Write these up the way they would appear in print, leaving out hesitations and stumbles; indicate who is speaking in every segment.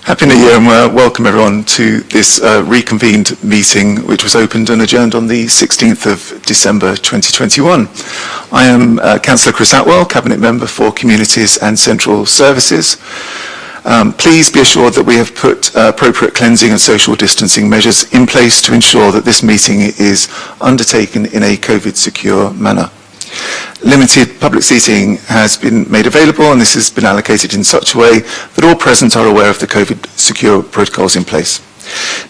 Speaker 1: Happy New Year and welcome everyone to this reconvened meeting which was opened and adjourned on the 16th of December 2021. I am Councillor Chris Atwell, Cabinet Member for Communities and Central Services. Please be assured that we have put appropriate cleansing and social distancing measures in place to ensure that this meeting is undertaken in a COVID-secure manner. Limited public seating has been made available and this has been allocated in such a way that all present are aware of the COVID secure protocols in place.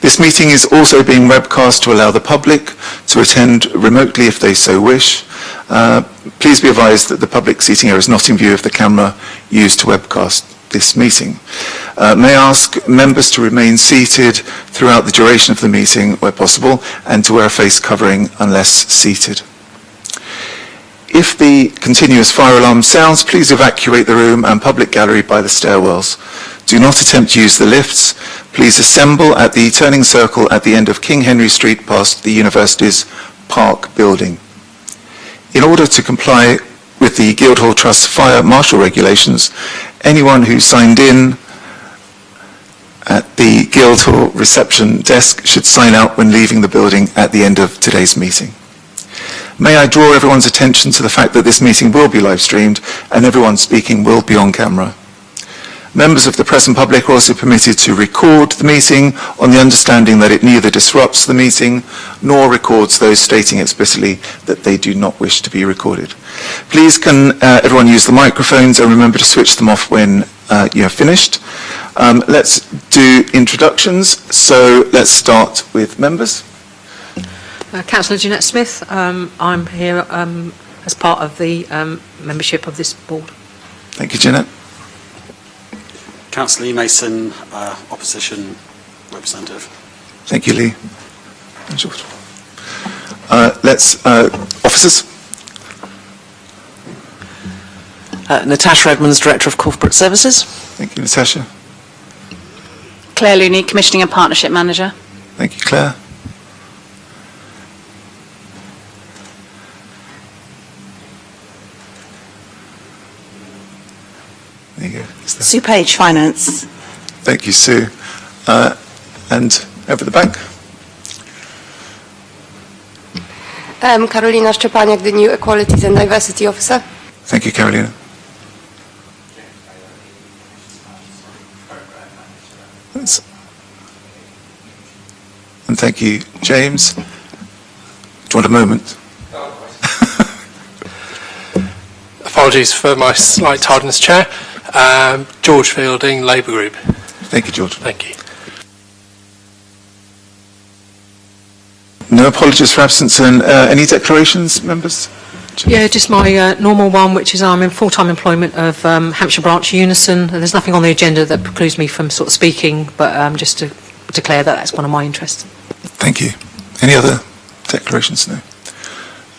Speaker 1: This meeting is also being webcast to allow the public to attend remotely if they so wish. Please be advised that the public seating area is not in view of the camera used to webcast this meeting. May I ask members to remain seated throughout the duration of the meeting where possible and to wear a face covering unless seated. If the continuous fire alarm sounds, please evacuate the room and public gallery by the stairwells. Do not attempt to use the lifts. Please assemble at the turning circle at the end of King Henry Street past the University's Park building. In order to comply with the Guildhall Trust fire marshal regulations, anyone who signed in at the Guildhall reception desk should sign out when leaving the building at the end of today's meeting. May I draw everyone's attention to the fact that this meeting will be live streamed and everyone speaking will be on camera. Members of the press and public are also permitted to record the meeting on the understanding that it neither disrupts the meeting nor records those stating explicitly that they do not wish to be recorded. Please can everyone use the microphones and remember to switch them off when you have finished. Let's do introductions. So let's start with members.
Speaker 2: Councillor Jeanette Smith, I'm here as part of the membership of this board.
Speaker 1: Thank you, Jeanette.
Speaker 3: Councillor Lee Mason, Opposition Representative.
Speaker 1: Thank you, Lee. Let's officers.
Speaker 4: Natasha Edmonds, Director of Corporate Services.
Speaker 1: Thank you, Natasha.
Speaker 5: Claire Looney, Commissioning and Partnership Manager.
Speaker 1: Thank you, Claire. There you go.
Speaker 4: Sue Page, Finance.
Speaker 1: Thank you, Sue. And over the back.
Speaker 6: Karolina Szczepaniak, the new Equalities and Diversity Officer.
Speaker 1: Thank you, Carolina. And thank you, James. Do you want a moment?
Speaker 7: Apologies for my slight tardiness, Chair. George Fielding, Labour Group.
Speaker 1: Thank you, George.
Speaker 7: Thank you.
Speaker 1: No apologies for absence and any declarations, members?
Speaker 2: Yeah, just my normal one, which is I'm in full-time employment of Hampshire Branch Unison. There's nothing on the agenda that precludes me from sort of speaking, but just to declare that that's one of my interests.
Speaker 1: Thank you. Any other declarations? No.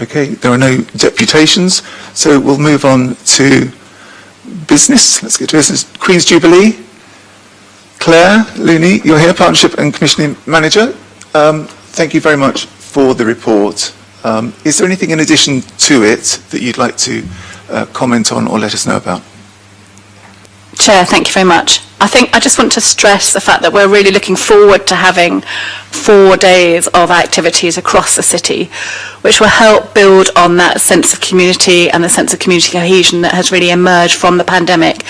Speaker 1: Okay, there are no deputations, so we'll move on to business. Let's get to business. Queen's Jubilee. Claire Looney, you're here, Partnership and Commissioning Manager. Thank you very much for the report. Is there anything in addition to it that you'd like to comment on or let us know about?
Speaker 5: Chair, thank you very much. I just want to stress the fact that we're really looking forward to having 4 days of activities across the city, which will help build on that sense of community and the sense of community cohesion that has really emerged from the pandemic.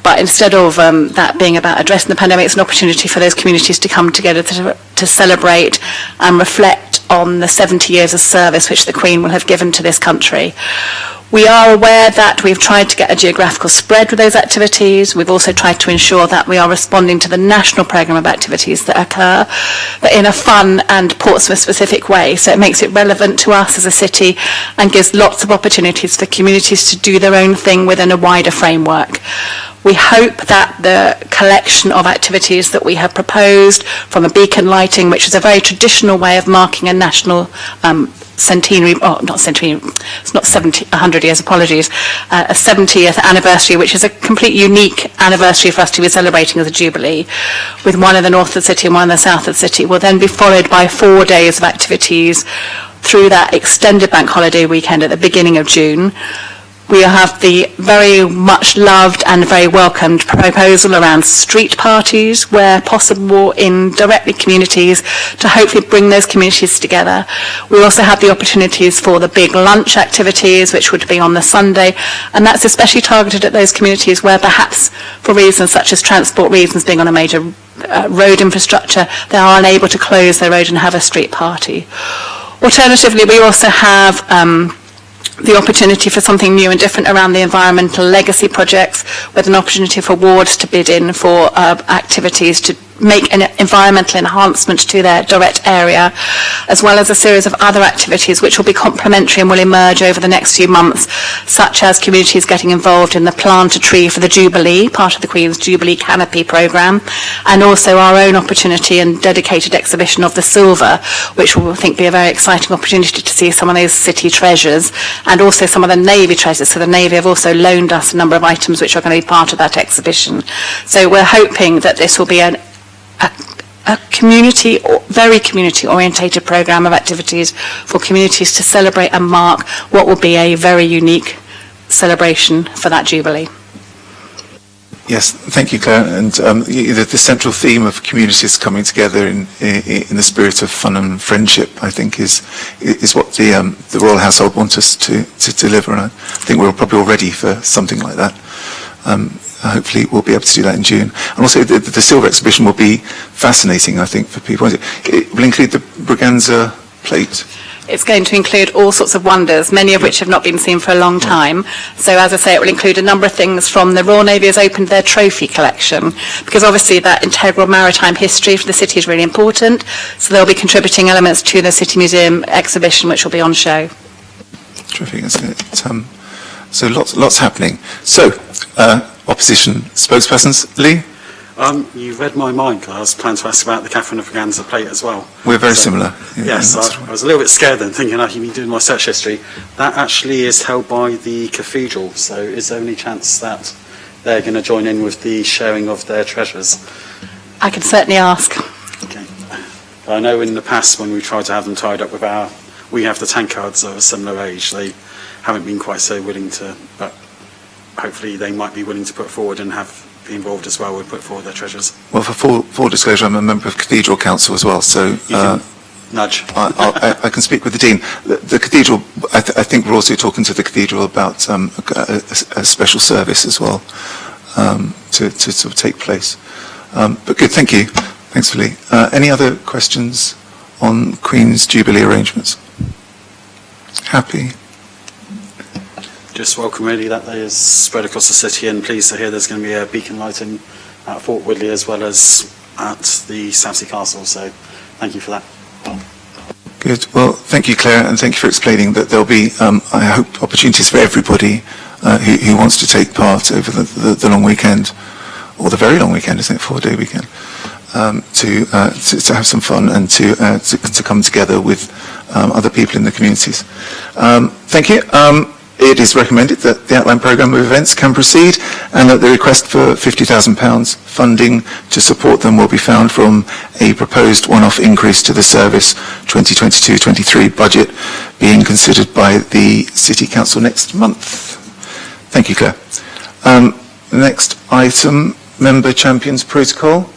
Speaker 5: But instead of that being about addressing the pandemic, it's an opportunity for those communities to come together to celebrate and reflect on the 70 years of service which the Queen will have given to this country. We are aware that we've tried to get a geographical spread with those activities. We've also tried to ensure that we are responding to the national programme of activities that occur, but in a fun and Portsmouth-specific way. So it makes it relevant to us as a city and gives lots of opportunities for communities to do their own thing within a wider framework. We hope that the collection of activities that we have proposed, from a beacon lighting, which is a very traditional way of marking a national centenary, not centenary, it's not 100 years, apologies, a 70th anniversary, which is a complete unique anniversary for us to be celebrating as a Jubilee, with one in the north of the city and one in the south of the city, will then be followed by 4 days of activities through that extended bank holiday weekend at the beginning of June. We have the very much loved and very welcomed proposal around street parties where possible in directly communities to hopefully bring those communities together. We also have the opportunities for the big lunch activities, which would be on the Sunday, and that's especially targeted at those communities where perhaps for reasons such as transport reasons, being on a major road infrastructure, they are unable to close their road and have a street party. Alternatively, we also have the opportunity for something new and different around the environmental legacy projects, with an opportunity for wards to bid in for activities to make an environmental enhancement to their direct area, as well as a series of other activities which will be complementary and will emerge over the next few months, such as communities getting involved in the Plant a Tree for the Jubilee, part of the Queen's Jubilee Canopy programme, and also our own opportunity and dedicated exhibition of the silver, which will, I think, be a very exciting opportunity to see some of those city treasures and also some of the Navy treasures. So the Navy have also loaned us a number of items which are going to be part of that exhibition. So we're hoping that this will be a community, very community-orientated programme of activities for communities to celebrate and mark what will be a very unique celebration for that Jubilee.
Speaker 1: Yes, thank you, Claire. And the central theme of communities coming together in the spirit of fun and friendship, I think, is what the Royal Household want us to deliver. And I think we're probably all ready for something like that. Hopefully we'll be able to do that in June. And also the silver exhibition will be fascinating, I think, for people. It will include the Braganza plate.
Speaker 5: It's going to include all sorts of wonders, many of which have not been seen for a long time. So as I say, it will include a number of things from the Royal Navy has opened their trophy collection, because obviously that integral maritime history for the city is really important. So they'll be contributing elements to the City Museum exhibition, which will be on show.
Speaker 1: Terrific, isn't it? So lots happening. So, opposition spokespersons, Lee?
Speaker 3: You read my mind, because I was planning to ask about the Catherine of Braganza plate as well.
Speaker 1: We're very similar.
Speaker 3: Yes, I was a little bit scared then, thinking I've been doing my search history. That actually is held by the cathedral, so is there any chance that they're going to join in with the sharing of their treasures?
Speaker 5: I can certainly ask.
Speaker 3: Okay. I know in the past when we tried to have them tied up with we have the tankards of a similar age, they haven't been quite so willing to, but hopefully they might be willing to put forward and be involved as well, would put forward their treasures.
Speaker 1: Well, for full disclosure, I'm a member of Cathedral Council as well, so
Speaker 3: Nudge.
Speaker 1: I can speak with the Dean. The Cathedral, I think we're also talking to the Cathedral about a special service as well to sort of take place. But good, thank you. Thanks, Lee. Any other questions on Queen's Jubilee arrangements? Happy?
Speaker 3: Just welcome really that they is spread across the city, and pleased to hear there's going to be a beacon lighting at Fort Woodley as well as at the Southsea Castle, so thank you for that.
Speaker 1: Good. Well, thank you, Claire, and thank you for explaining that there'll be, I hope, opportunities for everybody who wants to take part over the long weekend, or the very long weekend, isn't it, 4-day weekend, to have some fun and to come together with other people in the communities. Thank you. It is recommended that the outline programme of events can proceed, and that the request for £50,000 funding to support them will be found from a proposed one-off increase to the service 2022-23 budget being considered by the City Council next month. Thank you, Claire. The next item, Member Champions Protocol.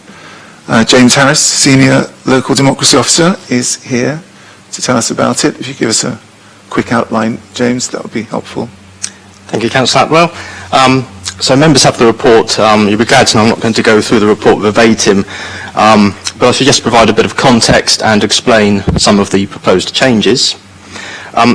Speaker 1: James Harris, Senior Local Democracy Officer, is here to tell us about it. If you give us a quick outline, James, that would be helpful.
Speaker 8: Thank you, Councillor Atwell. So members have the report. You'll be glad to know I'm not going to go through the report verbatim, but I should just provide a bit of context and explain some of the proposed changes.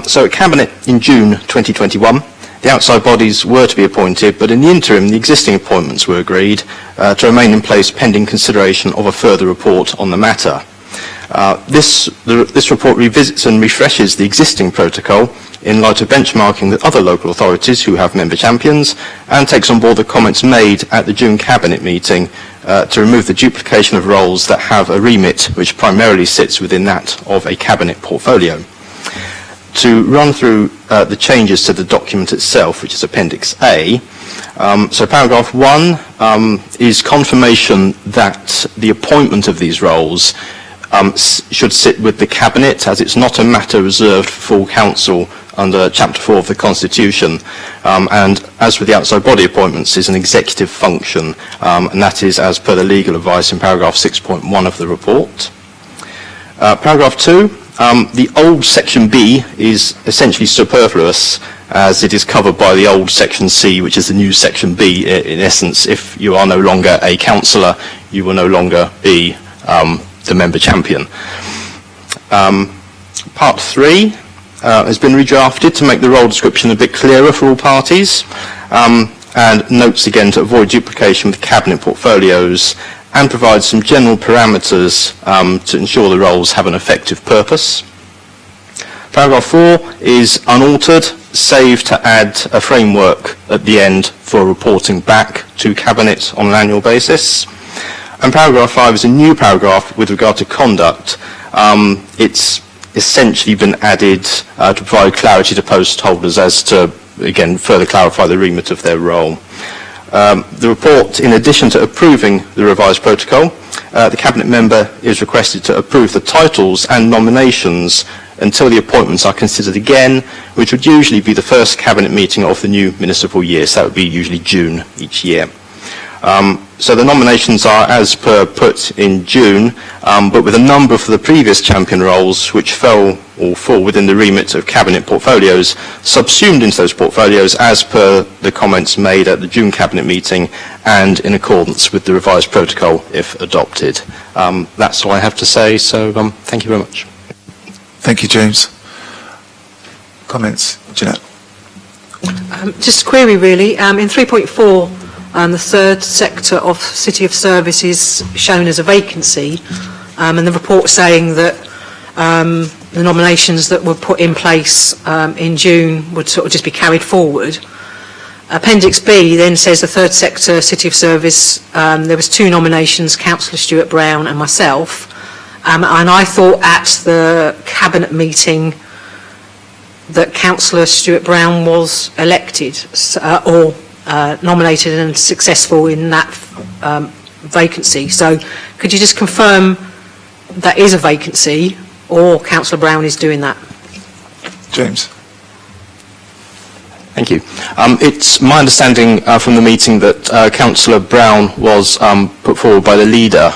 Speaker 8: So at Cabinet in June 2021, the outside bodies were to be appointed, but in the interim, the existing appointments were agreed to remain in place pending consideration of a further report on the matter. This report revisits and refreshes the existing protocol in light of benchmarking with other local authorities who have member champions, and takes on board the comments made at the June Cabinet meeting to remove the duplication of roles that have a remit which primarily sits within that of a Cabinet portfolio. To run through the changes to the document itself, which is Appendix A, so paragraph 1 is confirmation that the appointment of these roles should sit with the Cabinet, as it's not a matter reserved for full council under Chapter 4 of the Constitution, and as with the outside body appointments, is an executive function, and that is as per the legal advice in paragraph 6.1 of the report. Paragraph 2, the old Section B is essentially superfluous, as it is covered by the old Section C, which is the new Section B. In essence, if you are no longer a councillor, you will no longer be the member champion. Part 3 has been redrafted to make the role description a bit clearer for all parties, and notes again to avoid duplication with cabinet portfolios, and provides some general parameters to ensure the roles have an effective purpose. Paragraph 4 is unaltered, save to add a framework at the end for reporting back to Cabinet on an annual basis. And paragraph 5 is a new paragraph with regard to conduct. It's essentially been added to provide clarity to post holders as to, again, further clarify the remit of their role. The report, in addition to approving the revised protocol, the Cabinet member is requested to approve the titles and nominations until the appointments are considered again, which would usually be the first Cabinet meeting of the new municipal year, so that would be usually June each year. So the nominations are as per put in June, but with a number for the previous champion roles which fell or fall within the remit of Cabinet portfolios, subsumed into those portfolios as per the comments made at the June Cabinet meeting and in accordance with the revised protocol if adopted. That's all I have to say, so thank you very much.
Speaker 1: Thank you, James. Comments? Jeanette?
Speaker 2: Just a query, really. In 3.4, the third sector of City of Service is shown as a vacancy, and the report saying that the nominations that were put in place in June would sort of just be carried forward. Appendix B then says the third sector City of Service, there was 2 nominations, Councillor Stuart Brown and myself, and I thought at the Cabinet meeting that Councillor Stuart Brown was elected or nominated and successful in that vacancy. So could you just confirm that is a vacancy or Councillor Brown is doing that?
Speaker 1: James?
Speaker 8: Thank you. It's my understanding from the meeting that Councillor Brown was put forward by the leader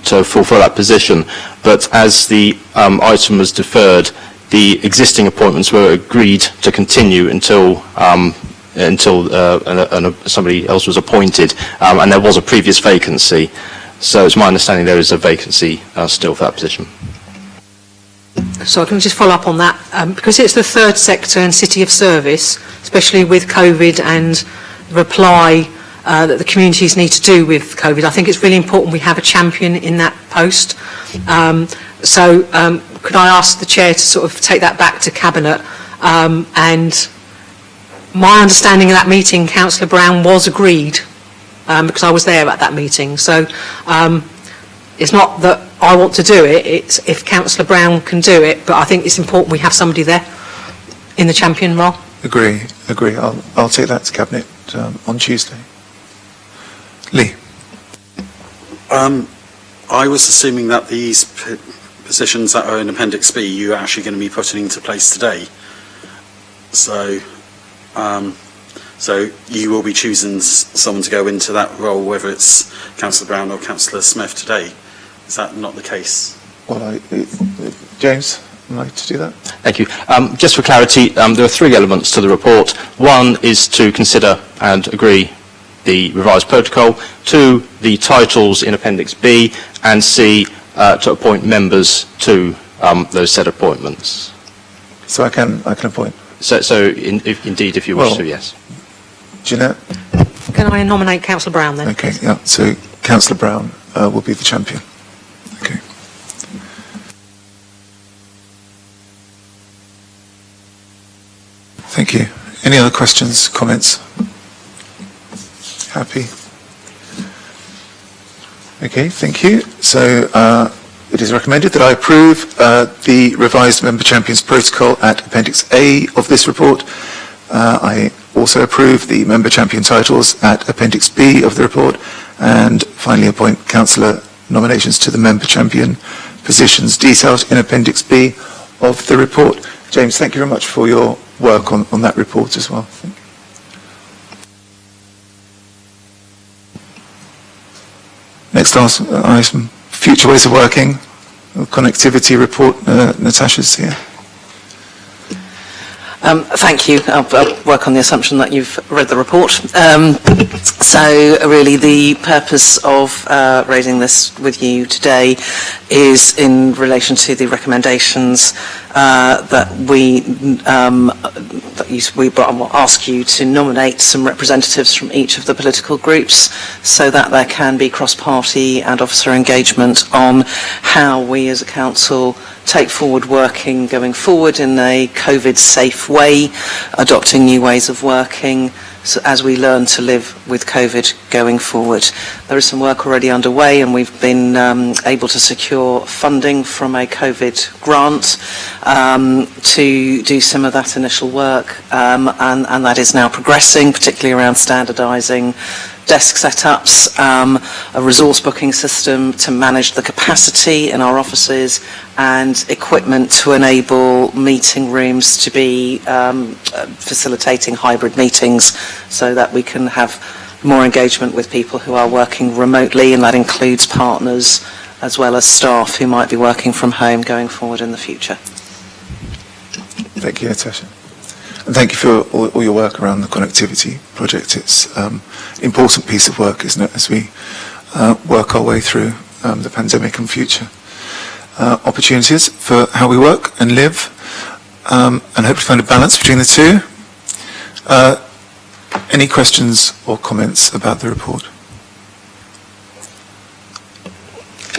Speaker 8: to fulfil that position, but as the item was deferred, the existing appointments were agreed to continue until somebody else was appointed, and there was a previous vacancy. So it's my understanding there is a vacancy still for that position.
Speaker 2: So I can just follow up on that. Because it's the third sector and City of Service, especially with COVID and the reply that the communities need to do with COVID, I think it's really important we have a champion in that post. So could I ask the Chair to sort of take that back to Cabinet? And my understanding of that meeting, Councillor Brown was agreed, because I was there at that meeting. So it's not that I want to do it, it's if Councillor Brown can do it, but I think it's important we have somebody there in the champion role.
Speaker 1: Agree. I'll take that to Cabinet on Tuesday. Lee?
Speaker 3: I was assuming that these positions that are in Appendix B, you're actually going to be putting into place today. So you will be choosing someone to go into that role, whether it's Councillor Brown or Councillor Smith today. Is that not the case?
Speaker 1: Well, James, would you like to do that?
Speaker 8: Thank you. Just for clarity, there are 3 elements to the report. 1 is to consider and agree the revised protocol. 2, the titles in Appendix B, and C, to appoint members to those said appointments.
Speaker 1: So I can appoint.
Speaker 8: If you wish to, yes.
Speaker 1: Jeanette?
Speaker 2: Can I nominate Councillor Brown then?
Speaker 1: Okay, yeah. So Councillor Brown will be the champion. Okay. Thank you. Any other questions, comments? Happy? Okay, thank you. So it is recommended that I approve the revised member champions protocol at Appendix A of this report. I also approve the member champion titles at Appendix B of the report, and finally appoint councillor nominations to the member champion positions detailed in Appendix B of the report. James, thank you very much for your work on that report as well. I think. Next item, future ways of working. Connectivity report. Natasha's here.
Speaker 4: Thank you. I'll work on the assumption that you've read the report. So really the purpose of raising this with you today is in relation to the recommendations that we will ask you to nominate some representatives from each of the political groups so that there can be cross-party and officer engagement on how we as a council take forward working going forward in a COVID-safe way, adopting new ways of working as we learn to live with COVID going forward. There is some work already underway, and we've been able to secure funding from a COVID grant to do some of that initial work, and that is now progressing, particularly around standardising desk setups, a resource booking system to manage the capacity in our offices, and equipment to enable meeting rooms to be facilitating hybrid meetings so that we can have more engagement with people who are working remotely, and that includes partners as well as staff who might be working from home going forward in the future.
Speaker 1: Thank you, Natasha. And thank you for all your work around the connectivity project. It's an important piece of work, isn't it, as we work our way through the pandemic and future opportunities for how we work and live, and hope to find a balance between the two. Any questions or comments about the report?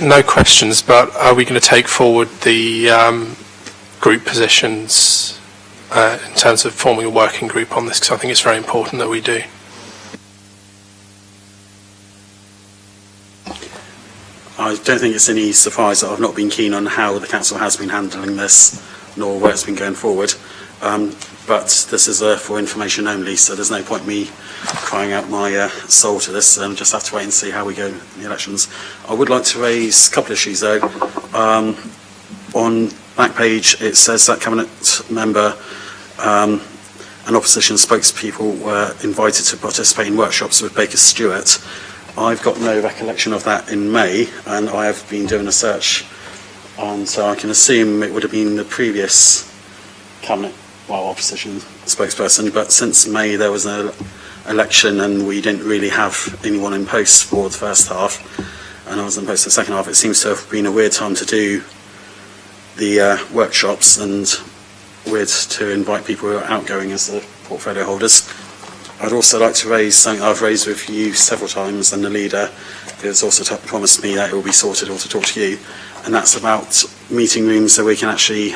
Speaker 7: No questions, but are we going to take forward the group positions in terms of forming a working group on this? Because I think it's very important that we do.
Speaker 3: I don't think it's any surprise that I've not been keen on how the council has been handling this, nor where it's been going forward. But this is for information only, so there's no point me crying out my soul to this. Just have to wait and see how we go in the elections. I would like to raise a couple of issues, though. On back page, it says that Cabinet member and opposition spokespeople were invited to participate in workshops with Baker Stewart. I've got no recollection of that in May, and I have been doing a search, so I can assume it would have been the previous Cabinet, opposition spokesperson, but since May there was an election and we didn't really have anyone in post for the first half, and I was in post for the second half. It seems to have been a weird time to do the workshops, and weird to invite people who are outgoing as the portfolio holders. I'd also like to raise something I've raised with you several times, and the leader has also promised me that it will be sorted, or to talk to you, and that's about meeting rooms so we can actually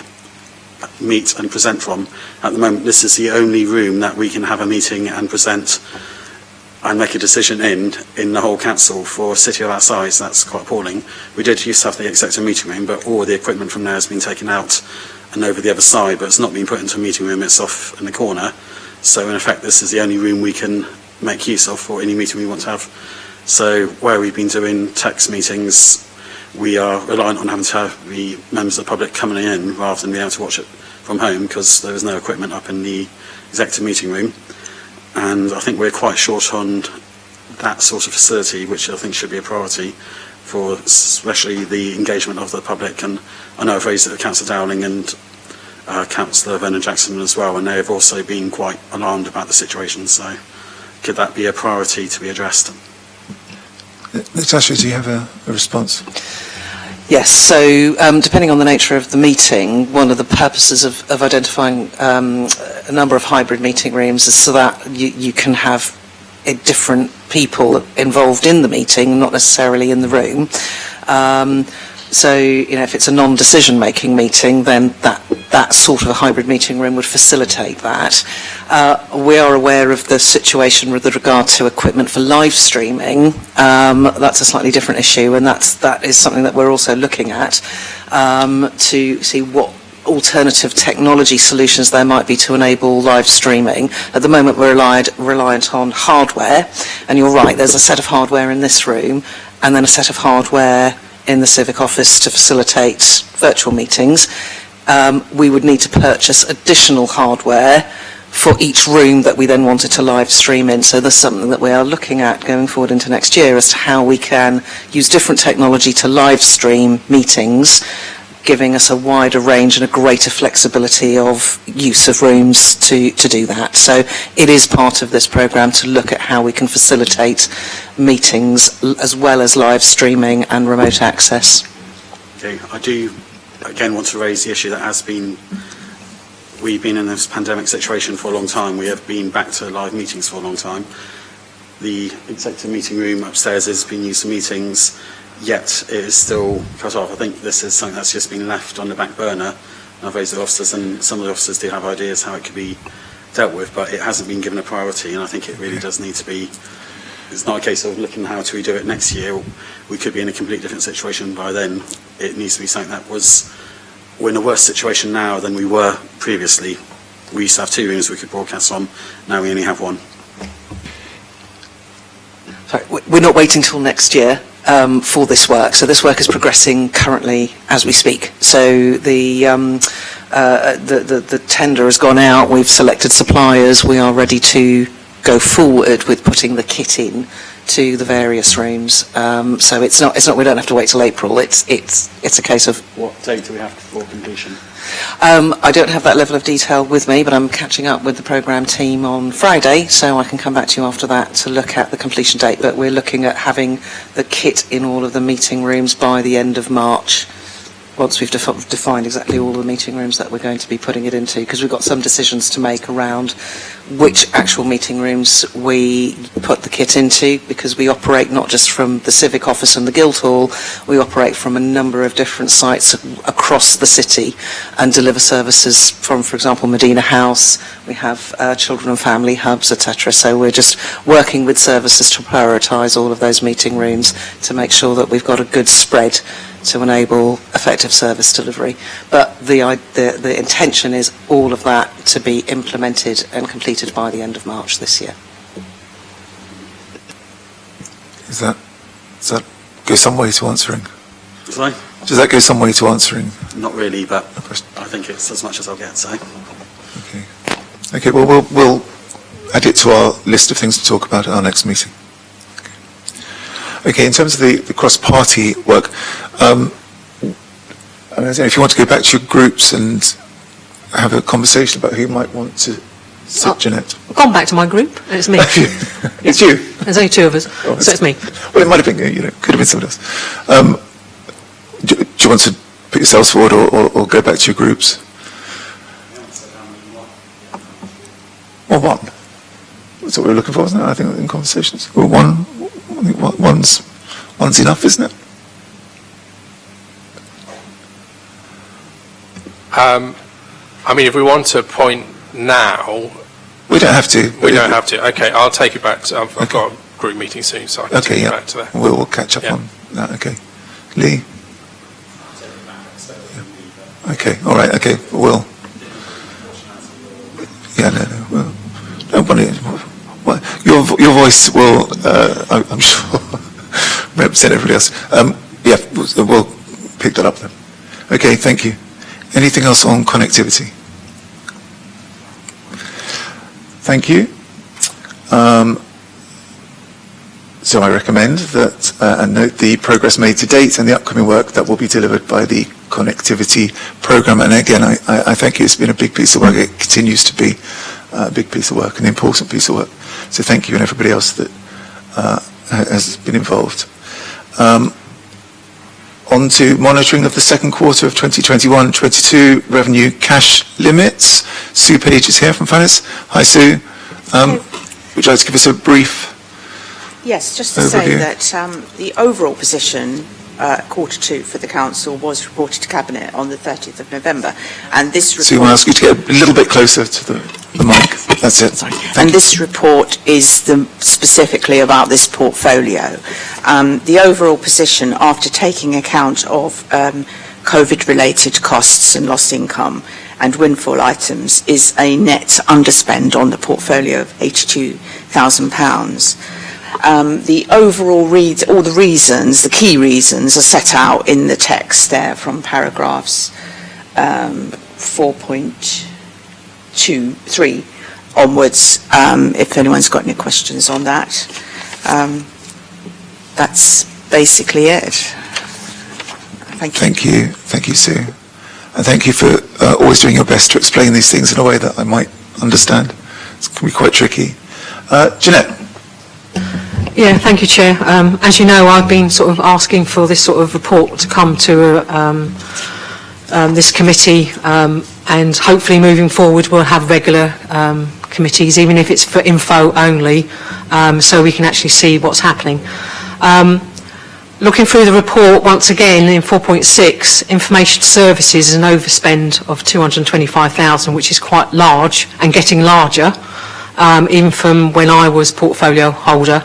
Speaker 3: meet and present from. At the moment, this is the only room that we can have a meeting and present and make a decision in the whole council. For a city of our size, that's quite appalling. We did used to have the executive meeting room, but all the equipment from there has been taken out and over the other side, but it's not been put into a meeting room, it's off in the corner. So in effect, this is the only room we can make use of for any meeting we want to have. So where we've been doing text meetings, we are reliant on having to have the members of the public coming in rather than being able to watch it from home, because there was no equipment up in the executive meeting room. And I think we're quite short on that sort of facility, which I think should be a priority for especially the engagement of the public. And I know I've raised it with Councillor Dowling and Councillor Vernon Jackson as well, and they have also been quite alarmed about the situation. So could that be a priority to be addressed?
Speaker 1: Natasha, do you have a response?
Speaker 4: Yes, so depending on the nature of the meeting, one of the purposes of identifying a number of hybrid meeting rooms is so that you can have different people involved in the meeting, not necessarily in the room. So, if it's a non-decision making meeting, then that sort of a hybrid meeting room would facilitate that. We are aware of the situation with regard to equipment for live streaming. That's a slightly different issue, and that is something that we're also looking at to see what alternative technology solutions there might be to enable live streaming. At the moment, we're reliant on hardware, and you're right, there's a set of hardware in this room, and then a set of hardware in the Civic Office to facilitate virtual meetings. we would need to purchase additional hardware for each room that we then wanted to live stream in. So there's something that we are looking at going forward into next year as to how we can use different technology to live stream meetings, giving us a wider range and a greater flexibility of use of rooms to do that. So it is part of this programme to look at how we can facilitate meetings as well as live streaming and remote access.
Speaker 3: Okay, I do again want to raise the issue that we've been in this pandemic situation for a long time. We have been back to live meetings for a long time. The executive meeting room upstairs has been used for meetings, yet it is still cut off. I think this is something that's just been left on the back burner. I've raised the officers, and some of the officers do have ideas how it could be dealt with, but it hasn't been given a priority, and I think it really does need to be. It's not a case of looking how to redo it next year. We could be in a completely different situation by then. It needs to be something that was. We're in a worse situation now than we were previously. We used to have 2 rooms we could broadcast on. Now we only have 1.
Speaker 4: Sorry, we're not waiting till next year for this work. So this work is progressing currently as we speak. So the tender has gone out. We've selected suppliers. We are ready to go forward with putting the kit in to the various rooms. So it's not. We don't have to wait till April. It's a case of.
Speaker 3: What date do we have for completion?
Speaker 4: I don't have that level of detail with me, but I'm catching up with the programme team on Friday, so I can come back to you after that to look at the completion date. But we're looking at having the kit in all of the meeting rooms by the end of March, once we've defined exactly all the meeting rooms that we're going to be putting it into, because we've got some decisions to make around which actual meeting rooms we put the kit into, because we operate not just from the Civic Office and the Guildhall, we operate from a number of different sites across the city and deliver services from, for example, Medina House. We have children and family hubs, etc. So we're just working with services to prioritise all of those meeting rooms to make sure that we've got a good spread to enable effective service delivery. But the intention is all of that to be implemented and completed by the end of March this year.
Speaker 1: Does that go some way to answering?
Speaker 3: Sorry?
Speaker 1: Does that go some way to answering?
Speaker 3: Not really, but
Speaker 1: a question?
Speaker 3: I think it's as much as I'll get, so.
Speaker 1: Okay, well, we'll add it to our list of things to talk about at our next meeting. Okay, in terms of the cross-party work, I mean, I don't know if you want to go back to your groups and have a conversation about who might want to sit, Jeanette.
Speaker 2: I've gone back to my group, and it's me.
Speaker 1: It's you?
Speaker 2: There's only 2 of us, so it's me.
Speaker 1: Well, it might have been, could have been someone else. Do you want to put yourselves forward or go back to your groups? Or one? That's what we were looking for, wasn't it? I think in conversations. Well, I think one's enough, isn't it?
Speaker 7: I mean, if we want to appoint now...
Speaker 1: We don't have to.
Speaker 7: We don't have to. Okay, I'll take you back to... I've got a group meeting soon, so I can take you back to that.
Speaker 1: We'll catch up on that, okay. Lee? Okay, all right, okay, Will? Yeah, no, well, nobody... Well, your voice will, I'm sure, represent everybody else. Yeah, we'll pick that up then. Okay, thank you. Anything else on connectivity? Thank you. So I recommend that and note the progress made to date and the upcoming work that will be delivered by the connectivity programme. And again, I thank you. It's been a big piece of work. It continues to be a big piece of work, an important piece of work. So thank you and everybody else that has been involved. On to monitoring of the second quarter of 2021-22 revenue cash limits. Sue Page is here from Finance. Hi, Sue. Would you like to give us a brief
Speaker 9: Yes, just to
Speaker 1: overview?
Speaker 9: say that the overall position quarter 2 for the council was reported to Cabinet on the 30th of November, and this report...
Speaker 1: So you want to ask you to get a little bit closer to the mic. That's it.
Speaker 9: Sorry. And this report is specifically about this portfolio. The overall position, after taking account of COVID-related costs and lost income and windfall items, is a net underspend on the portfolio of £82,000. The overall all the reasons, the key reasons, are set out in the text there from paragraphs 4.23 onwards, if anyone's got any questions on that. That's basically it. Thank you.
Speaker 1: Thank you. Thank you, Sue. And thank you for always doing your best to explain these things in a way that I might understand. It can be quite tricky. Jeanette.
Speaker 2: Yeah, thank you, Chair. As you know, I've been sort of asking for this sort of report to come to this committee, and hopefully moving forward we'll have regular committees, even if it's for info only, so we can actually see what's happening. Looking through the report, once again, in 4.6, information services is an overspend of 225,000, which is quite large and getting larger, even from when I was portfolio holder.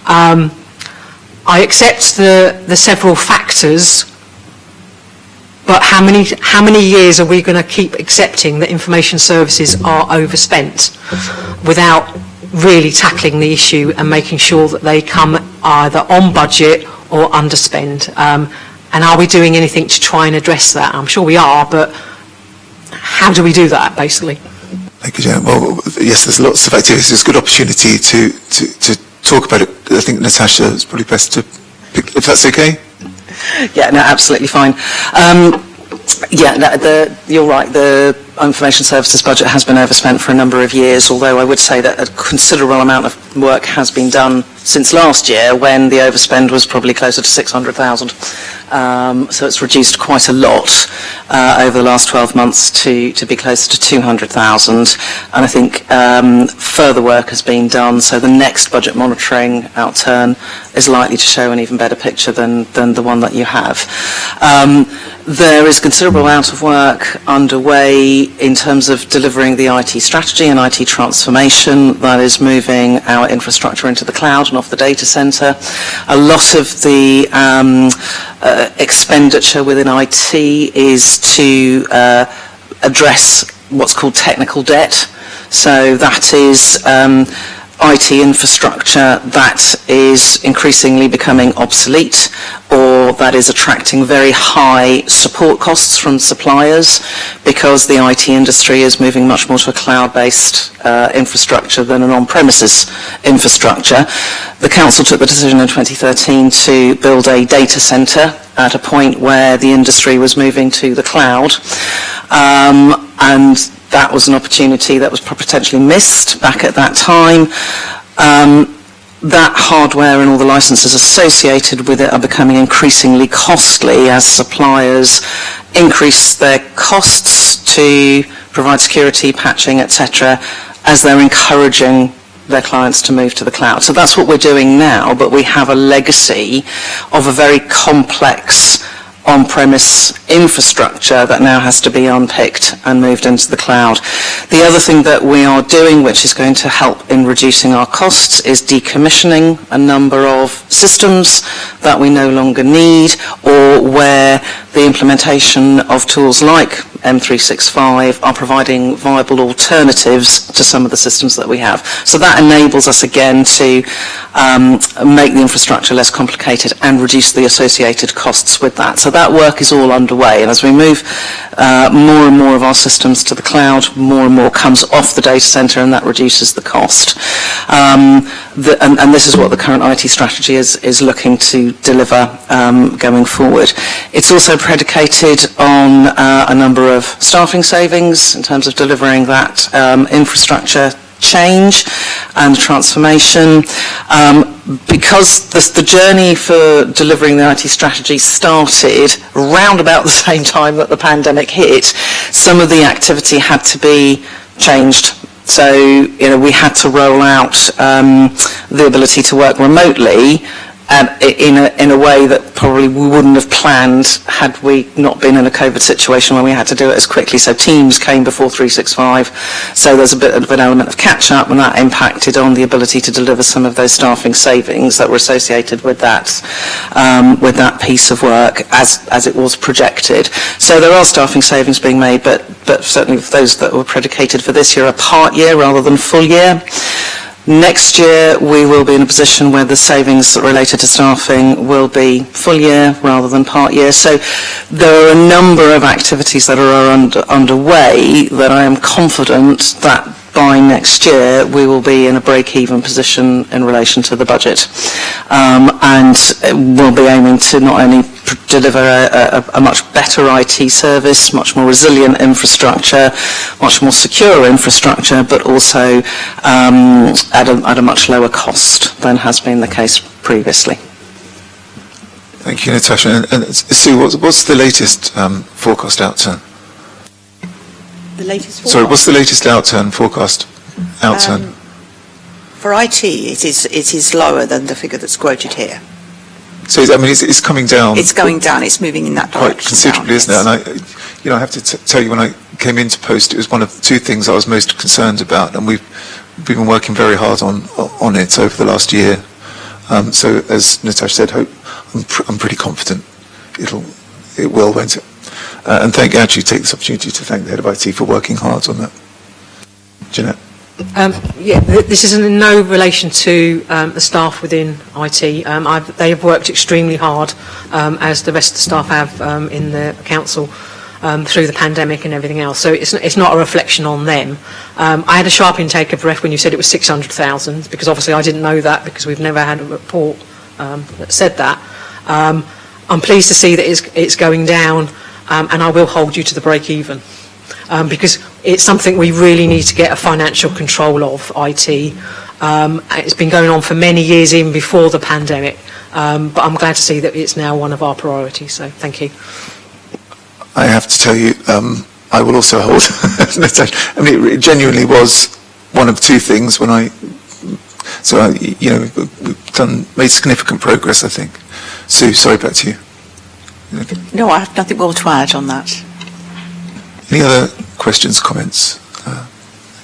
Speaker 2: I accept the several factors, but how many years are we going to keep accepting that information services are overspent without really tackling the issue and making sure that they come either on budget or underspend? And are we doing anything to try and address that? I'm sure we are, but how do we do that, basically?
Speaker 1: Thank you, Janet. Well, yes, there's lots of activities. It's a good opportunity to talk about it. I think Natasha is probably best to pick, if that's okay.
Speaker 4: Yeah, no, absolutely fine. You're right, the information services budget has been overspent for a number of years, although I would say that a considerable amount of work has been done since last year, when the overspend was probably closer to 600,000. So it's reduced quite a lot over the last 12 months to be closer to 200,000. And I think further work has been done, so the next budget monitoring outturn is likely to show an even better picture than the one that you have. There is a considerable amount of work underway in terms of delivering the IT strategy and IT transformation that is moving our infrastructure into the cloud and off the data centre. A lot of the expenditure within IT is to address what's called technical debt. So that is IT infrastructure that is increasingly becoming obsolete, or that is attracting very high support costs from suppliers, because the IT industry is moving much more to a cloud-based infrastructure than an on-premises infrastructure. The Council took the decision in 2013 to build a data centre at a point where the industry was moving to the cloud, and that was an opportunity that was potentially missed back at that time. That hardware and all the licenses associated with it are becoming increasingly costly as suppliers increase their costs to provide security, patching, etc., as they're encouraging their clients to move to the cloud. So that's what we're doing now, but we have a legacy of a very complex on-premise infrastructure that now has to be unpicked and moved into the cloud. The other thing that we are doing, which is going to help in reducing our costs, is decommissioning a number of systems that we no longer need, or where the implementation of tools like M365 are providing viable alternatives to some of the systems that we have. So that enables us again to make the infrastructure less complicated and reduce the associated costs with that. So that work is all underway, and as we move more and more of our systems to the cloud, more and more comes off the data center, and that reduces the cost. And this is what the current IT strategy is looking to deliver going forward. It's also predicated on a number of staffing savings in terms of delivering that infrastructure change and transformation. Because the journey for delivering the IT strategy started around about the same time that the pandemic hit, some of the activity had to be changed. So, we had to roll out the ability to work remotely in a way that probably we wouldn't have planned had we not been in a COVID situation where we had to do it as quickly. So Teams came before 365, so there's a bit of an element of catch-up, and that impacted on the ability to deliver some of those staffing savings that were associated with that piece of work as it was projected. So there are staffing savings being made, but certainly those that were predicated for this year are part year rather than full year. Next year, we will be in a position where the savings related to staffing will be full year rather than part year. So there are a number of activities that are underway that I am confident that by next year we will be in a break-even position in relation to the budget. And we'll be aiming to not only deliver a much better IT service, much more resilient infrastructure, much more secure infrastructure, but also at a much lower cost than has been the case previously.
Speaker 1: Thank you, Natasha. And Sue, what's the latest forecast outturn?
Speaker 9: The latest forecast?
Speaker 1: Sorry, what's the latest forecast outturn?
Speaker 9: For IT, it is lower than the figure that's quoted here.
Speaker 1: So, I mean, it's coming down.
Speaker 9: It's going down. It's moving in that direction.
Speaker 1: Quite considerably, isn't it? And I have to tell you, when I came into post, it was one of the two things I was most concerned about, and we've been working very hard on it over the last year. So, as Natasha said, I'm pretty confident it will, won't it? And actually take this opportunity to thank the head of IT for working hard on that. Jeanette.
Speaker 2: This is in no relation to the staff within IT. They have worked extremely hard, as the rest of the staff have in the council through the pandemic and everything else. So it's not a reflection on them. I had a sharp intake of breath when you said it was 600,000, because obviously I didn't know that, because we've never had a report that said that. I'm pleased to see that it's going down, and I will hold you to the break-even. Because it's something we really need to get a financial control of, IT. It's been going on for many years even before the pandemic, but I'm glad to see that it's now one of our priorities, so thank you.
Speaker 1: I have to tell you, I will also hold Natasha. I mean, it genuinely was one of two things when we've made significant progress, I think. Sue, sorry, back to you. Okay.
Speaker 9: No, I have nothing more to add on that.
Speaker 1: Any other questions, comments?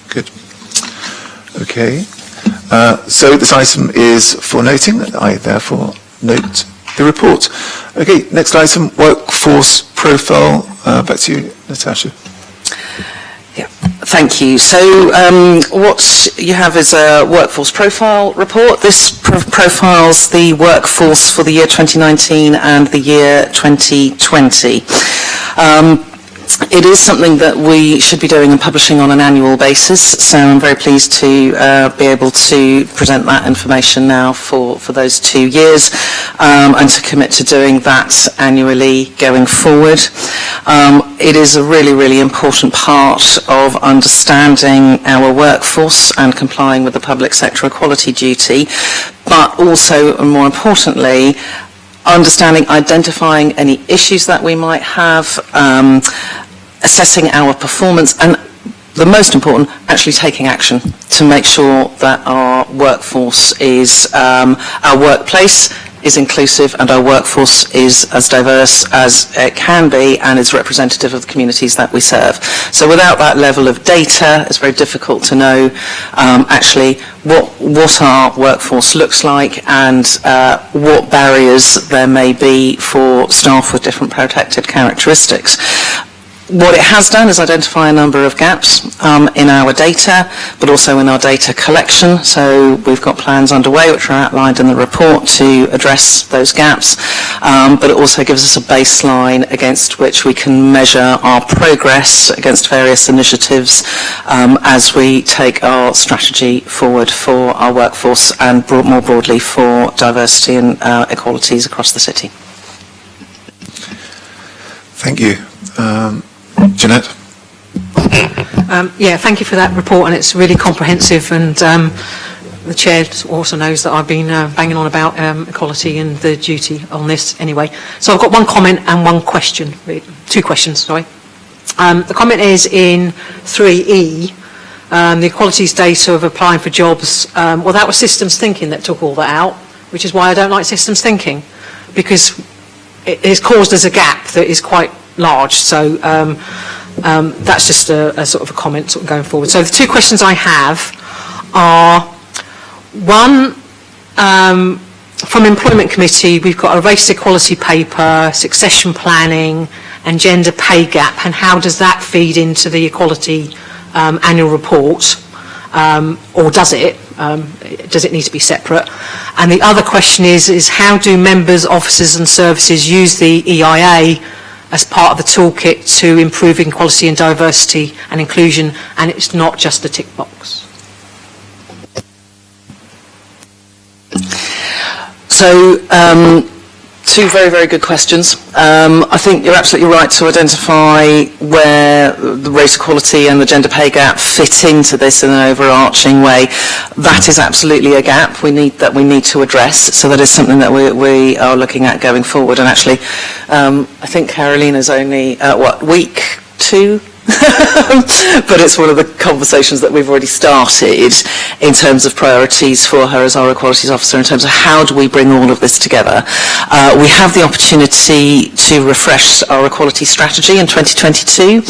Speaker 1: Good. Okay. So this item is for noting. I therefore note the report. Okay, next item, workforce profile. Back to you, Natasha.
Speaker 4: Yeah, thank you. So what you have is a workforce profile report. This profiles the workforce for the year 2019 and the year 2020. It is something that we should be doing and publishing on an annual basis, so I'm very pleased to be able to present that information now for those 2 years, and to commit to doing that annually going forward. It is a really, really important part of understanding our workforce and complying with the public sector equality duty, but also, and more importantly, identifying any issues that we might have, assessing our performance, and the most important, actually taking action to make sure that our workforce is, our workplace is inclusive and our workforce is as diverse as it can be and is representative of the communities that we serve. So without that level of data, it's very difficult to know actually what our workforce looks like and what barriers there may be for staff with different protected characteristics. What it has done is identify a number of gaps in our data, but also in our data collection. So we've got plans underway which are outlined in the report to address those gaps, but it also gives us a baseline against which we can measure our progress against various initiatives as we take our strategy forward for our workforce and more broadly for diversity and equalities across the city.
Speaker 1: Thank you. Jeanette?
Speaker 2: Thank you for that report, and it's really comprehensive, and the Chair also knows that I've been banging on about equality and the duty on this anyway. So I've got one comment and one question, two questions, sorry. The comment is in 3E, the equalities data of applying for jobs. Well, that was systems thinking that took all that out, which is why I don't like systems thinking, because it has caused us a gap that is quite large. So that's just a sort of a comment sort of going forward. So the two questions I have are, one, from Employment Committee, we've got a race equality paper, succession planning and gender pay gap, and how does that feed into the equality annual report, or does it? Does it need to be separate? And the other question is how do members, officers and services use the EIA as part of the toolkit to improve equality and diversity and inclusion, and it's not just a tick box?
Speaker 4: So, two very, very good questions. I think you're absolutely right to identify where the race equality and the gender pay gap fit into this in an overarching way. That is absolutely a gap we need to address. So that is something that we are looking at going forward. And actually, I think Carolina's only week 2. But it's one of the conversations that we've already started in terms of priorities for her as our Equalities Officer, in terms of how do we bring all of this together. We have the opportunity to refresh our equality strategy in 2022,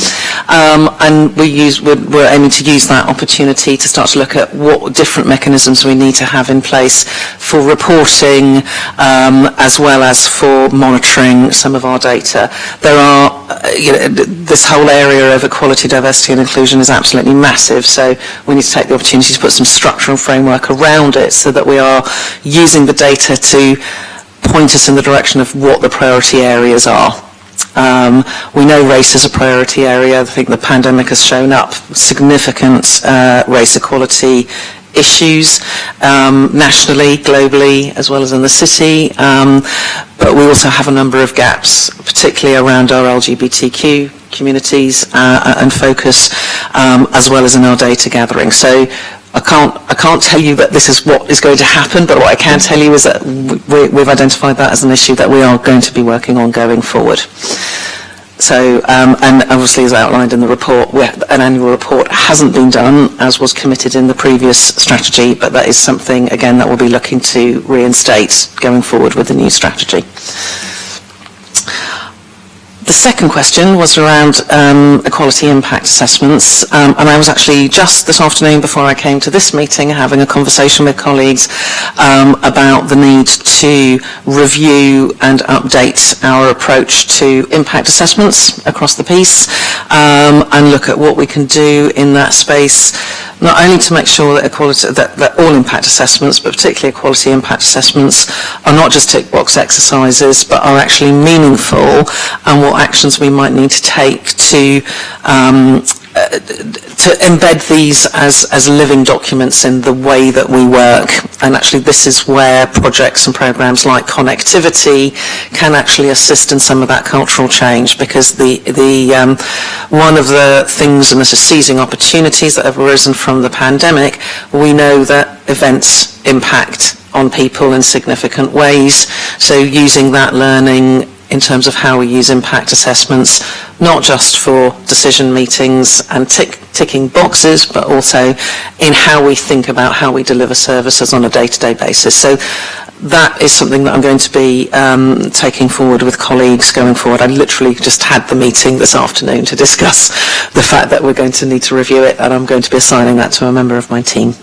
Speaker 4: and we're aiming to use that opportunity to start to look at what different mechanisms we need to have in place for reporting, as well as for monitoring some of our data. There are, this whole area of equality, diversity and inclusion is absolutely massive, so we need to take the opportunity to put some structural framework around it so that we are using the data to point us in the direction of what the priority areas are. We know race is a priority area. I think the pandemic has shown up significant race equality issues nationally, globally, as well as in the city. But we also have a number of gaps, particularly around our LGBTQ communities and focus, as well as in our data gathering. So I can't tell you that this is what is going to happen, but what I can tell you is that we've identified that as an issue that we are going to be working on going forward. So, and obviously as outlined in the report, an annual report hasn't been done as was committed in the previous strategy, but that is something, again, that we'll be looking to reinstate going forward with the new strategy. The second question was around equality impact assessments, and I was actually just this afternoon before I came to this meeting having a conversation with colleagues about the need to review and update our approach to impact assessments across the piece, and look at what we can do in that space, not only to make sure that all impact assessments, but particularly equality impact assessments, are not just tick box exercises, but are actually meaningful, and what actions we might need to take to embed these as living documents in the way that we work. And actually this is where projects and programs like connectivity can actually assist in some of that cultural change, because one of the things, and this is seizing opportunities that have arisen from the pandemic, we know that events impact on people in significant ways. So using that learning in terms of how we use impact assessments, not just for decision meetings and ticking boxes, but also in how we think about how we deliver services on a day-to-day basis. So that is something that I'm going to be taking forward with colleagues going forward. I literally just had the meeting this afternoon to discuss the fact that we're going to need to review it, and I'm going to be assigning that to a member of my team.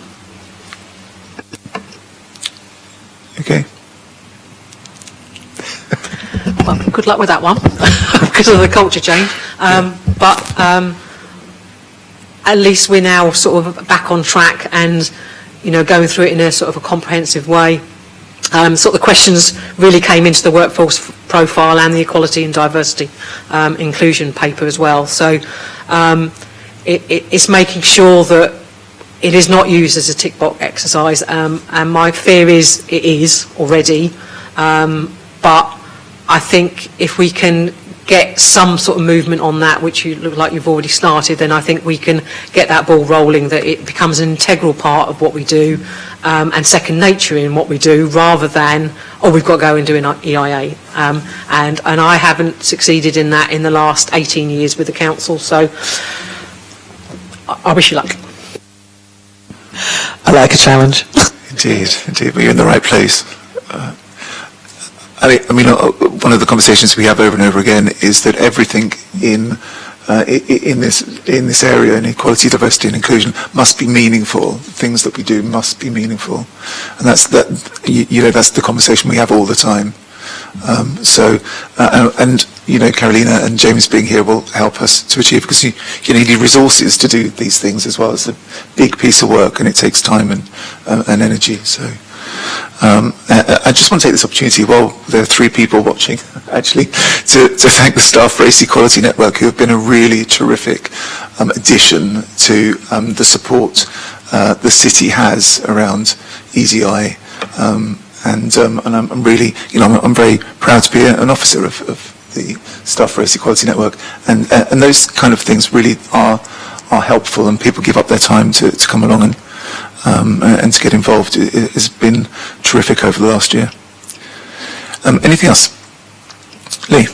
Speaker 1: Okay.
Speaker 2: Well, good luck with that one because of the culture change. But at least we're now sort of back on track and, going through it in a sort of a comprehensive way. Sort of the questions really came into the workforce profile and the equality and diversity inclusion paper as well. So it's making sure that it is not used as a tick box exercise, and my fear is it is already, but I think if we can get some sort of movement on that, which you look like you've already started, then I think we can get that ball rolling, that it becomes an integral part of what we do, and second nature in what we do, rather than, we've got to go and do an EIA. And I haven't succeeded in that in the last 18 years with the council, so I wish you luck.
Speaker 4: I like a challenge.
Speaker 1: Indeed, but you're in the right place. I mean, one of the conversations we have over and over again is that everything in this area, in equality, diversity, and inclusion, must be meaningful. Things that we do must be meaningful, and that's the conversation we have all the time. And Carolina and James being here will help us to achieve, because you need resources to do these things as well. It's a big piece of work and it takes time and energy. So I just want to take this opportunity, while there are 3 people watching, actually, to thank the staff for Race Equality Network, who have been a really terrific addition to the support the city has around EDI. And I'm really, I'm very proud to be an officer of the Staff for Race Equality Network, and those kind of things really are helpful, and people give up their time to come along and to get involved. It has been terrific over the last year. Anything else? Lee?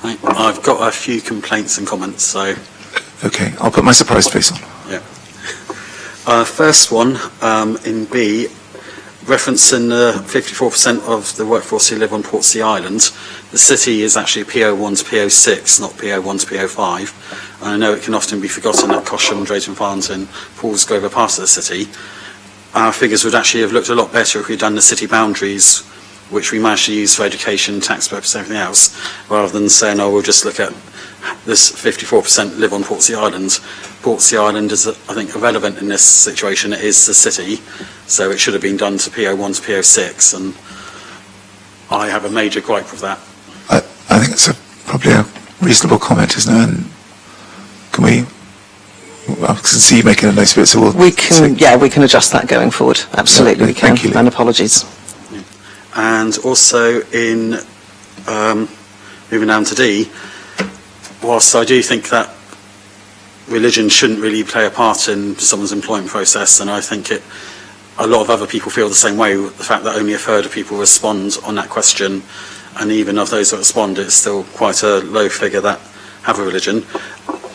Speaker 3: I've got a few complaints and comments, so...
Speaker 1: Okay, I'll put my surprise face on.
Speaker 3: Yeah. First one, in B, referencing the 54% of the workforce who live on Portsea Island, the city is actually PO1 to PO6, not PO1 to PO5. And I know it can often be forgotten that Cosham, Drayton Farnton, Paulsgrove are part of the city. Our figures would actually have looked a lot better if we'd done the city boundaries, which we managed to use for education, tax purposes, everything else, rather than saying, oh, we'll just look at this 54% live on Portsea Island. Portsea Island is, I think, irrelevant in this situation. It is the city, so it should have been done to PO1 to PO6, and I have a major gripe with that.
Speaker 1: I think it's probably a reasonable comment, isn't it? And can we... I can see you making a note of it, so
Speaker 4: we can adjust that going forward. Absolutely, we can.
Speaker 1: Thank you, Lee.
Speaker 4: And apologies.
Speaker 3: Yeah. And also in moving down to D, whilst I do think that religion shouldn't really play a part in someone's employment process, and I think a lot of other people feel the same way, the fact that only a third of people respond on that question, and even of those that respond, it's still quite a low figure that have a religion.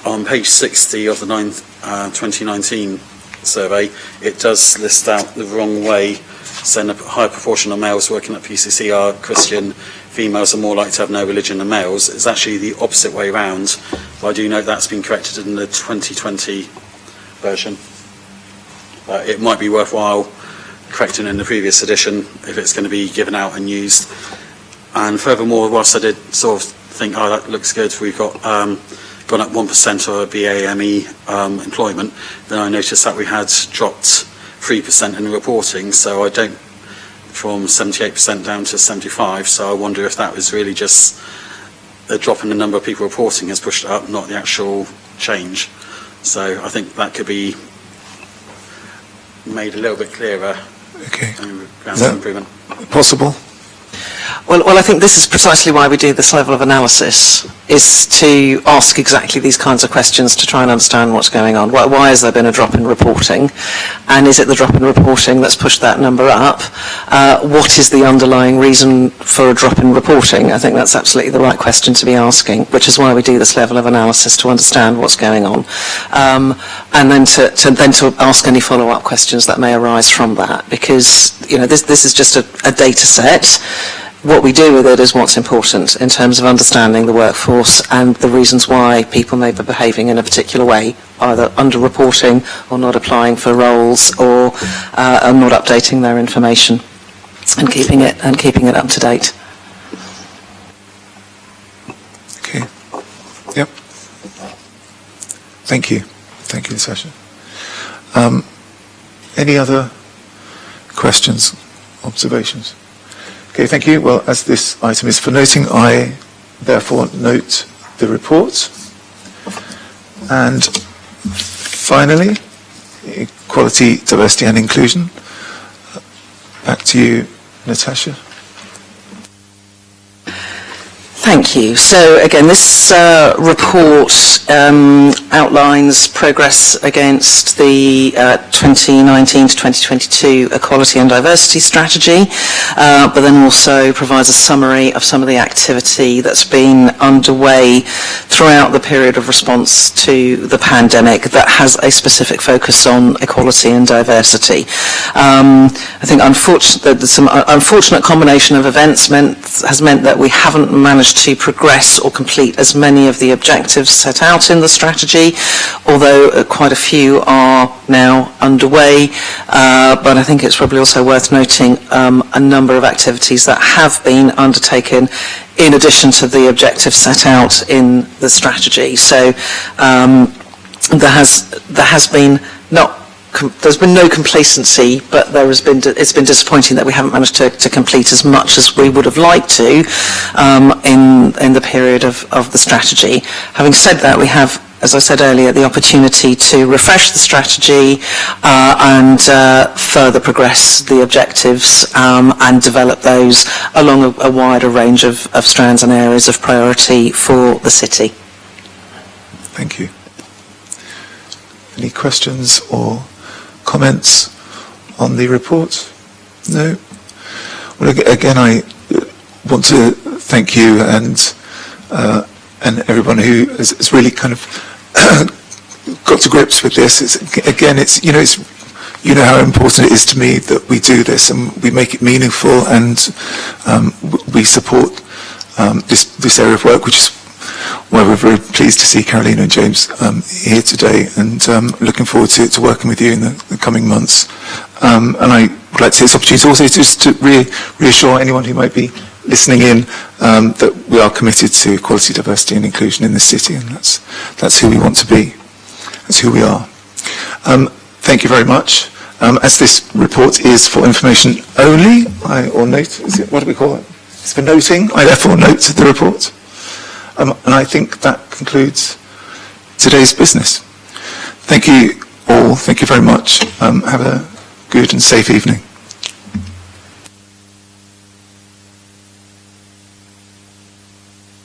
Speaker 3: On page 60 of the 2019 survey, it does list out the wrong way, saying a higher proportion of males working at PCC are Christian, females are more likely to have no religion than males. It's actually the opposite way around, but I do note that's been corrected in the 2020 version. It might be worthwhile correcting in the previous edition if it's going to be given out and used. And furthermore, whilst I did sort of think, oh, that looks good, we've got gone up 1% of BAME employment, then I noticed that we had dropped 3% in reporting, so I don't, from 78% down to 75%, so I wonder if that was really just a drop in the number of people reporting has pushed it up, not the actual change. So I think that could be made a little bit clearer.
Speaker 1: Okay.
Speaker 3: Is that improvement
Speaker 1: possible?
Speaker 4: Well, I think this is precisely why we do this level of analysis, is to ask exactly these kinds of questions to try and understand what's going on. Why has there been a drop in reporting? And is it the drop in reporting that's pushed that number up? What is the underlying reason for a drop in reporting? I think that's absolutely the right question to be asking, which is why we do this level of analysis, to understand what's going on. And then to ask any follow-up questions that may arise from that, because this is just a data set. What we do with it is what's important in terms of understanding the workforce and the reasons why people may be behaving in a particular way, either under-reporting or not applying for roles or not updating their information and keeping it up to date.
Speaker 1: Okay. Yep. Thank you. Thank you, Sasha. Any other questions, observations? Okay, thank you. Well, as this item is for noting, I therefore note the report. And finally, equality, diversity and inclusion. Back to you, Natasha.
Speaker 4: Thank you. So again, this report outlines progress against the 2019 to 2022 Equality and Diversity Strategy, but then also provides a summary of some of the activity that's been underway throughout the period of response to the pandemic that has a specific focus on equality and diversity. I think some unfortunate combination of events has meant that we haven't managed managed to progress or complete as many of the objectives set out in the strategy, although quite a few are now underway. But I think it's probably also worth noting a number of activities that have been undertaken in addition to the objectives set out in the strategy. So there's been no complacency, but it's been disappointing that we haven't managed to complete as much as we would have liked to in the period of the strategy. Having said that, we have, as I said earlier, the opportunity to refresh the strategy and further progress the objectives and develop those along a wider range of strands and areas of priority for the city.
Speaker 1: Thank you. Any questions or comments on the report? No? Well, again, I want to thank you and everyone who has really kind of got to grips with this. It's you know how important it is to me that we do this and we make it meaningful, and we support this area of work, which is why we're very pleased to see Carolina and James here today, and looking forward to working with you in the coming months. And I would like to take this opportunity also just to reassure anyone who might be listening in that we are committed to equality, diversity and inclusion in the city, and that's who we want to be. That's who we are. Thank you very much. As this report is for information only, what do we call it? It's for noting. I therefore note the report. And I think that concludes today's business. Thank you all. Thank you very much. Have a good and safe evening.